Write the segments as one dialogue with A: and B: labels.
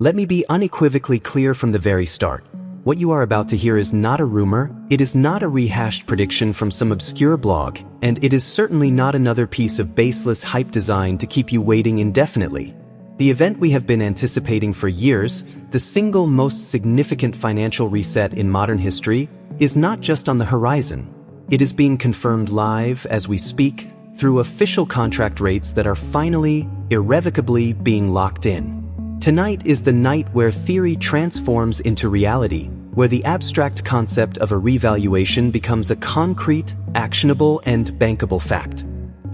A: Let me be unequivocally clear from the very start. What you are about to hear is not a rumor, it is not a rehashed prediction from some obscure blog, and it is certainly not another piece of baseless hype designed to keep you waiting indefinitely. The event we have been anticipating for years, the single most significant financial reset in modern history, is not just on the horizon. It is being confirmed live as we speak through official contract rates that are finally, irrevocably being locked in. Tonight is the night where theory transforms into reality, where the abstract concept of a revaluation becomes a concrete, actionable, and bankable fact.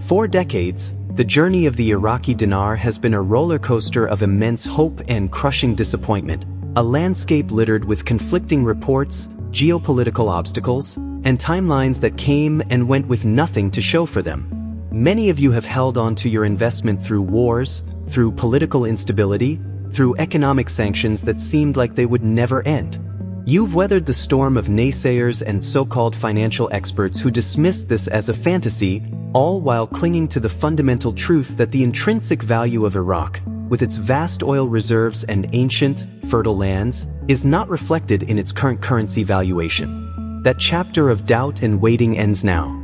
A: For decades, the journey of the Iraqi dinar has been a roller coaster of immense hope and crushing disappointment, a landscape littered with conflicting reports, geopolitical obstacles, and timelines that came and went with nothing to show for them. Many of you have held on to your investment through wars, through political instability, through economic sanctions that seemed like they would never end. You've weathered the storm of naysayers and so-called financial experts who dismissed this as a fantasy, all while clinging to the fundamental truth that the intrinsic value of Iraq, with its vast oil reserves and ancient, fertile lands, is not reflected in its current currency valuation. That chapter of doubt and waiting ends now.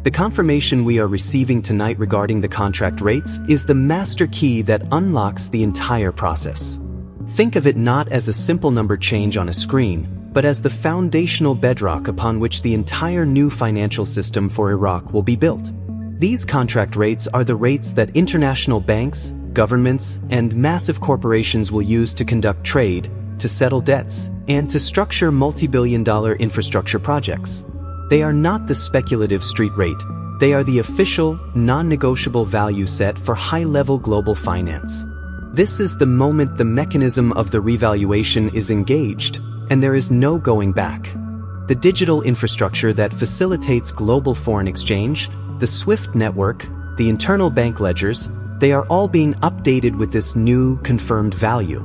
A: The confirmation we are receiving tonight regarding the contract rates is the master key that unlocks the entire process. Think of it not as a simple number change on a screen, but as the foundational bedrock upon which the entire new financial system for Iraq will be built. These contract rates are the rates that international banks, governments, and massive corporations will use to conduct trade, to settle debts, and to structure multi-billion-dollar infrastructure projects. They are not the speculative street rate. They are the official, non-negotiable value set for high-level global finance. This is the moment the mechanism of the revaluation is engaged, and there is no going back. The digital infrastructure that facilitates global foreign exchange, the SWIFT network, the internal bank ledgers, they are all being updated with this new, confirmed value.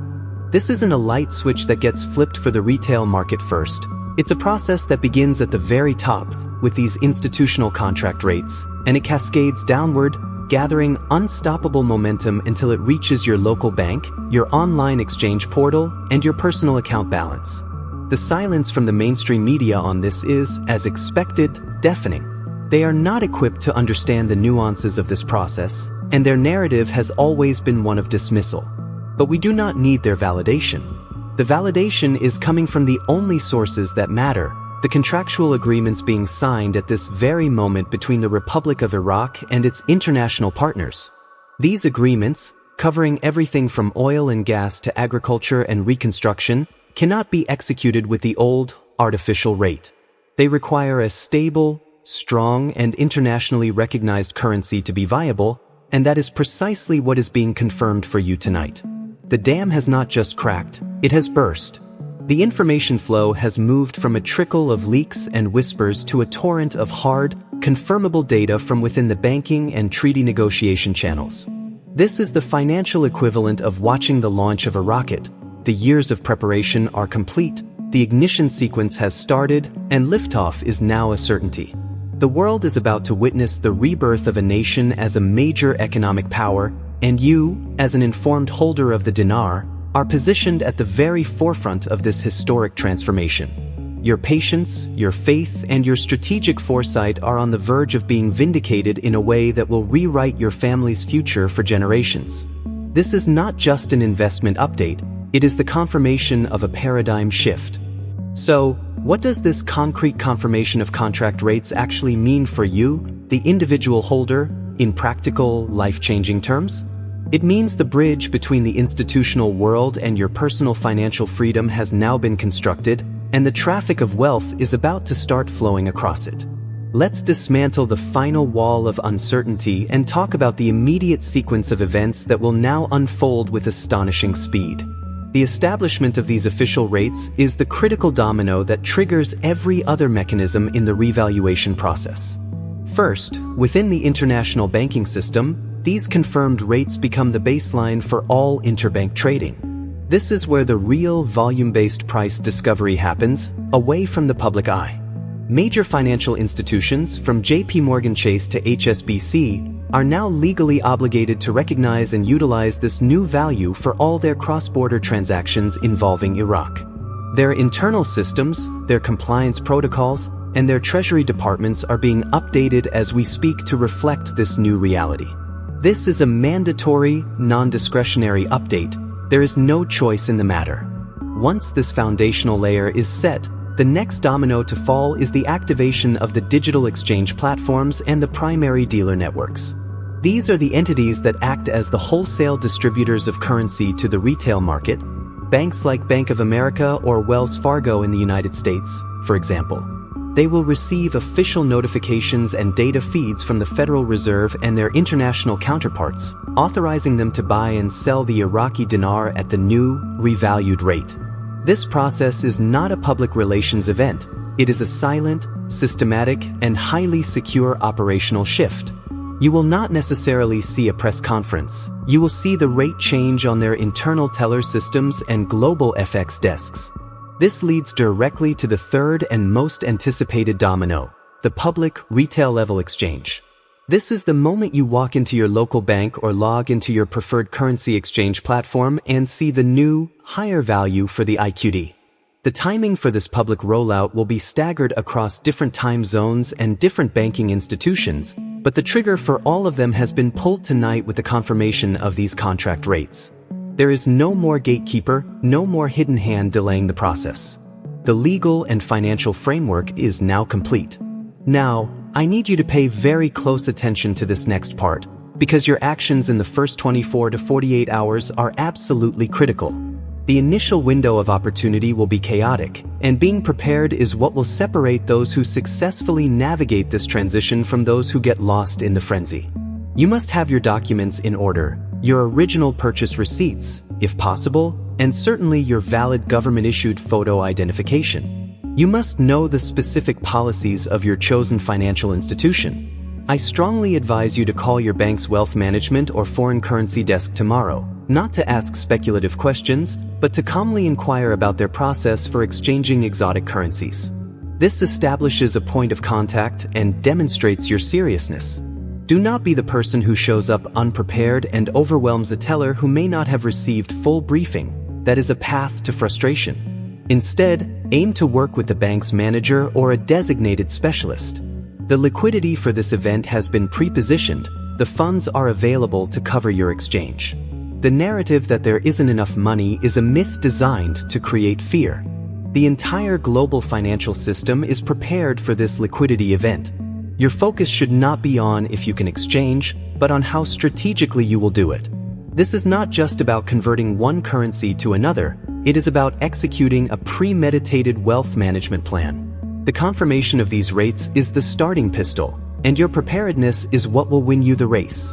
A: This isn't a light switch that gets flipped for the retail market first. It's a process that begins at the very top, with these institutional contract rates, and it cascades downward, gathering unstoppable momentum until it reaches your local bank, your online exchange portal, and your personal account balance. The silence from the mainstream media on this is, as expected, deafening. They are not equipped to understand the nuances of this process, and their narrative has always been one of dismissal. But we do not need their validation. The validation is coming from the only sources that matter, the contractual agreements being signed at this very moment between the Republic of Iraq and its international partners. These agreements, covering everything from oil and gas to agriculture and reconstruction, cannot be executed with the old, artificial rate. They require a stable, strong, and internationally recognized currency to be viable, and that is precisely what is being confirmed for you tonight. The dam has not just cracked, it has burst. The information flow has moved from a trickle of leaks and whispers to a torrent of hard, confirmable data from within the banking and treaty negotiation channels. This is the financial equivalent of watching the launch of a rocket. The years of preparation are complete, the ignition sequence has started, and liftoff is now a certainty. The world is about to witness the rebirth of a nation as a major economic power, and you, as an informed holder of the dinar, are positioned at the very forefront of this historic transformation. Your patience, your faith, and your strategic foresight are on the verge of being vindicated in a way that will rewrite your family's future for generations. This is not just an investment update, it is the confirmation of a paradigm shift. So, what does this concrete confirmation of contract rates actually mean for you, the individual holder, in practical, life-changing terms? It means the bridge between the institutional world and your personal financial freedom has now been constructed, and the traffic of wealth is about to start flowing across it. Let's dismantle the final wall of uncertainty and talk about the immediate sequence of events that will now unfold with astonishing speed. The establishment of these official rates is the critical domino that triggers every other mechanism in the revaluation process. First, within the international banking system, these confirmed rates become the baseline for all interbank trading. This is where the real volume-based price discovery happens, away from the public eye. Major financial institutions, from JP Morgan Chase to HSBC, are now legally obligated to recognize and utilize this new value for all their cross-border transactions involving Iraq. Their internal systems, their compliance protocols, and their treasury departments are being updated as we speak to reflect this new reality. This is a mandatory, non-discretionary update. There is no choice in the matter. Once this foundational layer is set, the next domino to fall is the activation of the digital exchange platforms and the primary dealer networks. These are the entities that act as the wholesale distributors of currency to the retail market, banks like Bank of America or Wells Fargo in the United States, for example. They will receive official notifications and data feeds from the Federal Reserve and their international counterparts, authorizing them to buy and sell the Iraqi dinar at the new, revalued rate. This process is not a public relations event. It is a silent, systematic, and highly secure operational shift. You will not necessarily see a press conference. You will see the rate change on their internal teller systems and global FX desks. This leads directly to the third and most anticipated domino, the public retail-level exchange. This is the moment you walk into your local bank or log into your preferred currency exchange platform and see the new, higher value for the IQD. The timing for this public rollout will be staggered across different time zones and different banking institutions, but the trigger for all of them has been pulled tonight with the confirmation of these contract rates. There is no more gatekeeper, no more hidden hand delaying the process. The legal and financial framework is now complete. Now, I need you to pay very close attention to this next part, because your actions in the first 24 to 48 hours are absolutely critical. The initial window of opportunity will be chaotic, and being prepared is what will separate those who successfully navigate this transition from those who get lost in the frenzy. You must have your documents in order, your original purchase receipts, if possible, and certainly your valid government-issued photo identification. You must know the specific policies of your chosen financial institution. I strongly advise you to call your bank's wealth management or foreign currency desk tomorrow, not to ask speculative questions, but to calmly inquire about their process for exchanging exotic currencies. This establishes a point of contact and demonstrates your seriousness. Do not be the person who shows up unprepared and overwhelms a teller who may not have received full briefing. That is a path to frustration. Instead, aim to work with the bank's manager or a designated specialist. The liquidity for this event has been pre-positioned. The funds are available to cover your exchange. The narrative that there isn't enough money is a myth designed to create fear. The entire global financial system is prepared for this liquidity event. Your focus should not be on if you can exchange, but on how strategically you will do it. This is not just about converting one currency to another. It is about executing a premeditated wealth management plan. The confirmation of these rates is the starting pistol, and your preparedness is what will win you the race.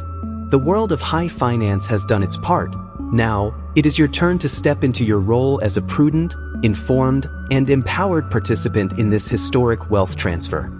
A: The world of high finance has done its part. Now, it is your turn to step into your role as a prudent, informed, and empowered participant in this historic wealth transfer.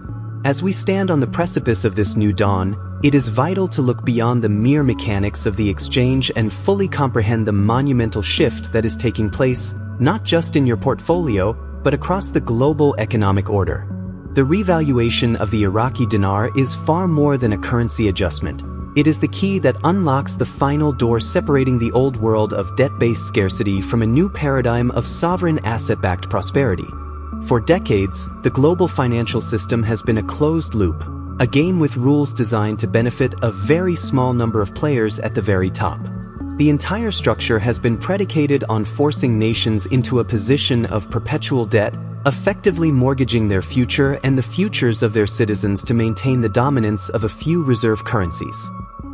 A: As we stand on the precipice of this new dawn, it is vital to look beyond the mere mechanics of the exchange and fully comprehend the monumental shift that is taking place, not just in your portfolio, but across the global economic order. The revaluation of the Iraqi dinar is far more than a currency adjustment. It is the key that unlocks the final door separating the old world of debt-based scarcity from a new paradigm of sovereign asset-backed prosperity. For decades, the global financial system has been a closed loop, a game with rules designed to benefit a very small number of players at the very top. The entire structure has been predicated on forcing nations into a position of perpetual debt, effectively mortgaging their future and the futures of their citizens to maintain the dominance of a few reserve currencies.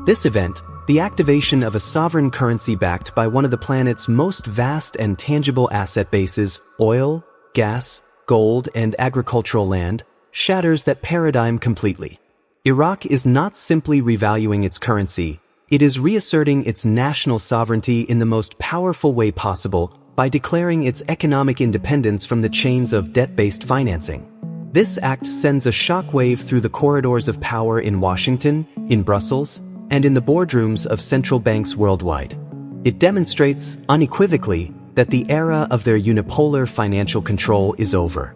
A: This event, the activation of a sovereign currency backed by one of the planet's most vast and tangible asset bases, oil, gas, gold, and agricultural land, shatters that paradigm completely. Iraq is not simply revaluing its currency, it is reasserting its national sovereignty in the most powerful way possible by declaring its economic independence from the chains of debt-based financing. This act sends a shockwave through the corridors of power in Washington, in Brussels, and in the boardrooms of central banks worldwide. It demonstrates, unequivocally, that the era of their unipolar financial control is over.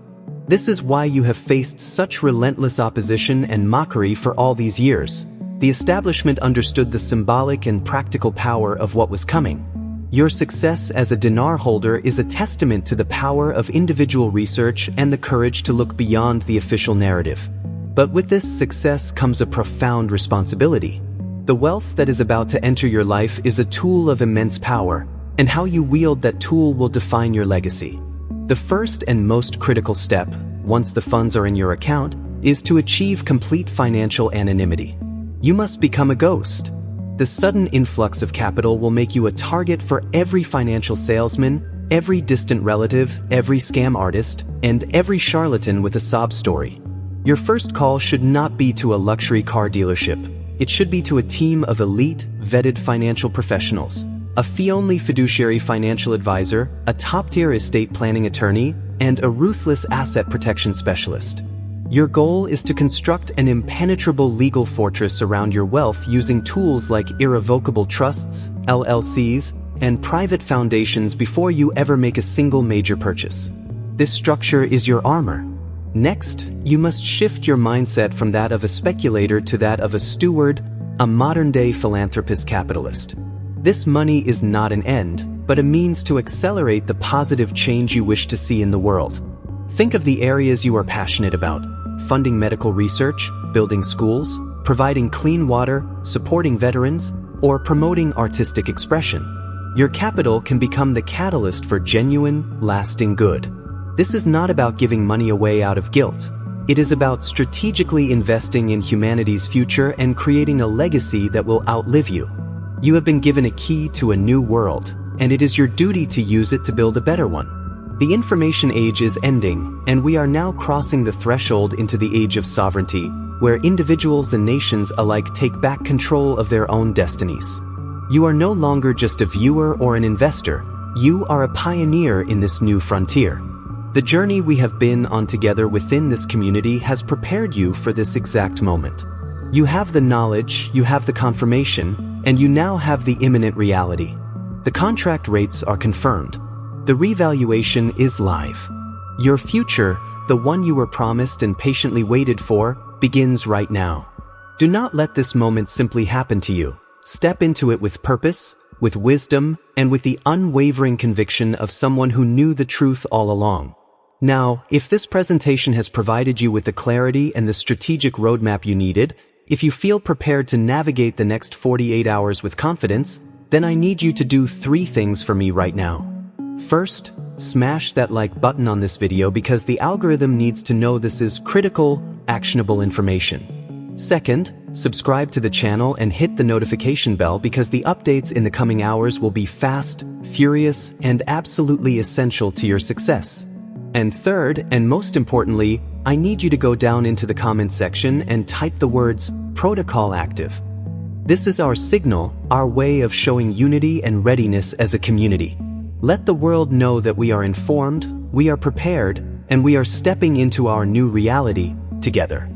A: This is why you have faced such relentless opposition and mockery for all these years. The establishment understood the symbolic and practical power of what was coming. Your success as a dinar holder is a testament to the power of individual research and the courage to look beyond the official narrative. But with this success comes a profound responsibility. The wealth that is about to enter your life is a tool of immense power, and how you wield that tool will define your legacy. The first and most critical step, once the funds are in your account, is to achieve complete financial anonymity. You must become a ghost. The sudden influx of capital will make you a target for every financial salesman, every distant relative, every scam artist, and every charlatan with a sob story. Your first call should not be to a luxury car dealership. It should be to a team of elite, vetted financial professionals, a fee-only fiduciary financial advisor, a top-tier estate planning attorney, and a ruthless asset protection specialist. Your goal is to construct an impenetrable legal fortress around your wealth using tools like irrevocable trusts, LLCs, and private foundations before you ever make a single major purchase. This structure is your armor. Next, you must shift your mindset from that of a speculator to that of a steward, a modern-day philanthropist capitalist. This money is not an end, but a means to accelerate the positive change you wish to see in the world. Think of the areas you are passionate about: funding medical research, building schools, providing clean water, supporting veterans, or promoting artistic expression. Your capital can become the catalyst for genuine, lasting good. This is not about giving money away out of guilt. It is about strategically investing in humanity's future and creating a legacy that will outlive you. You have been given a key to a new world, and it is your duty to use it to build a better one. The information age is ending, and we are now crossing the threshold into the age of sovereignty, where individuals and nations alike take back control of their own destinies. You are no longer just a viewer or an investor. You are a pioneer in this new frontier. The journey we have been on together within this community has prepared you for this exact moment. You have the knowledge, you have the confirmation, and you now have the imminent reality. The contract rates are confirmed. The revaluation is live. Your future, the one you were promised and patiently waited for, begins right now. Do not let this moment simply happen to you. Step into it with purpose, with wisdom, and with the unwavering conviction of someone who knew the truth all along. Now, if this presentation has provided you with the clarity and the strategic roadmap you needed, if you feel prepared to navigate the next 48 hours with confidence, then I need you to do 3 things for me right now. First, smash that like button on this video because the algorithm needs to know this is critical, actionable information. Second, subscribe to the channel and hit the notification bell because the updates in the coming hours will be fast, furious, and absolutely essential to your success. And third, and most importantly, I need you to go down into the comments section and type the words "protocol active." This is our signal, our way of showing unity and readiness as a community. Let the world know that we are informed, we are prepared, and we are stepping into our new reality together.